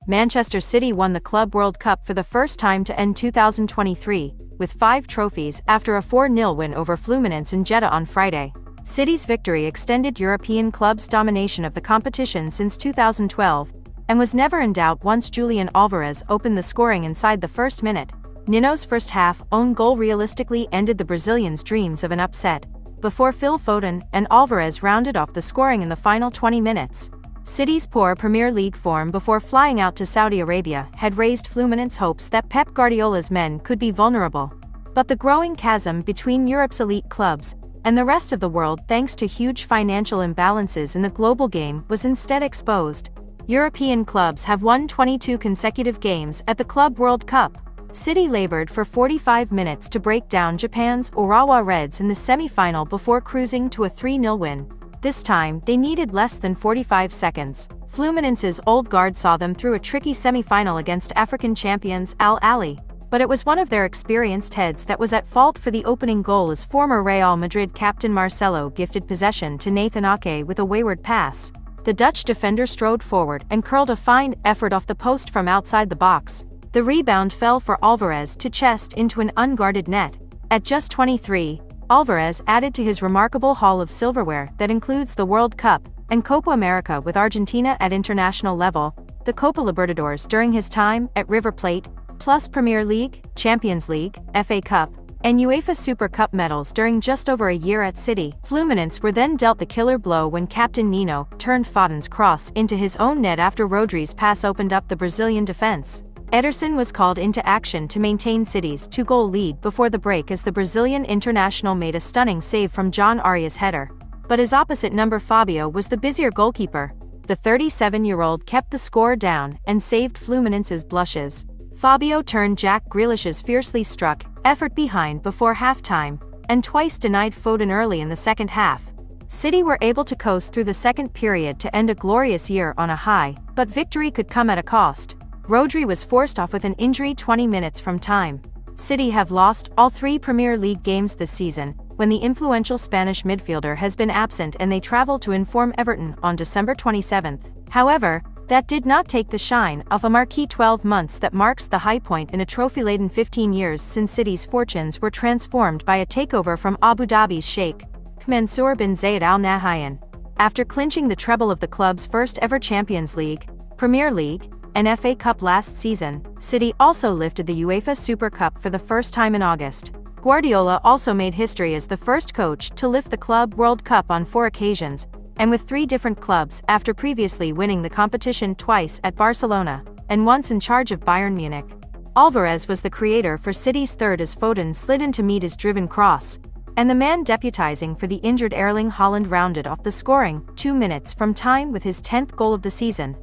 Manchester City won the Club World Cup for the first time to end 2023, with 5 trophies after a 4-0 win over Fluminense in Jeddah on Friday. City's victory extended European clubs' domination of the competition since 2012, and was never in doubt once Julian Alvarez opened the scoring inside the first minute. Nino's first-half own goal realistically ended the Brazilians' dreams of an upset, before Phil Foden and Alvarez rounded off the scoring in the final 20 minutes. City's poor Premier League form before flying out to Saudi Arabia had raised Fluminense hopes that Pep Guardiola's men could be vulnerable. But the growing chasm between Europe's elite clubs and the rest of the world, thanks to huge financial imbalances in the global game, was instead exposed. European clubs have won 22 consecutive games at the Club World Cup. City labored for 45 minutes to break down Japan's Urawa Reds in the semi-final before cruising to a 3-0 win. This time, they needed less than 45 seconds. Fluminense's old guard saw them through a tricky semi-final against African champions Al Ahly, but it was one of their experienced heads that was at fault for the opening goal as former Real Madrid captain Marcelo gifted possession to Nathan Ake with a wayward pass. The Dutch defender strode forward and curled a fine effort off the post from outside the box. The rebound fell for Alvarez to chest into an unguarded net. At just 23, Alvarez added to his remarkable haul of silverware that includes the World Cup and Copa America with Argentina at international level, the Copa Libertadores during his time at River Plate, plus Premier League, Champions League, FA Cup, and UEFA Super Cup medals during just over a year at City. Fluminense were then dealt the killer blow when captain Nino turned Foden's cross into his own net after Rodri's pass opened up the Brazilian defense. Ederson was called into action to maintain City's 2-goal lead before the break as the Brazilian international made a stunning save from John Arias' header. But his opposite number Fabio was the busier goalkeeper. The 37-year-old kept the score down and saved Fluminense's blushes. Fabio turned Jack Grealish's fiercely struck effort behind before halftime, and twice denied Foden early in the second half. City were able to coast through the second period to end a glorious year on a high, but victory could come at a cost. Rodri was forced off with an injury 20 minutes from time. City have lost all 3 Premier League games this season, when the influential Spanish midfielder has been absent, and they travel to inform Everton on December 27. However, that did not take the shine off a marquee 12 months that marks the high point in a trophy-laden 15 years since City's fortunes were transformed by a takeover from Abu Dhabi's Sheikh Mansour bin Zayed Al Nahyan. After clinching the treble of the club's first-ever Champions League, Premier League, and FA Cup last season, City also lifted the UEFA Super Cup for the first time in August. Guardiola also made history as the first coach to lift the Club World Cup on 4 occasions, and with 3 different clubs after previously winning the competition twice at Barcelona, and once in charge of Bayern Munich. Alvarez was the creator for City's third as Foden slid in to meet his driven cross, and the man deputizing for the injured Erling Haaland rounded off the scoring 2 minutes from time with his 10th goal of the season.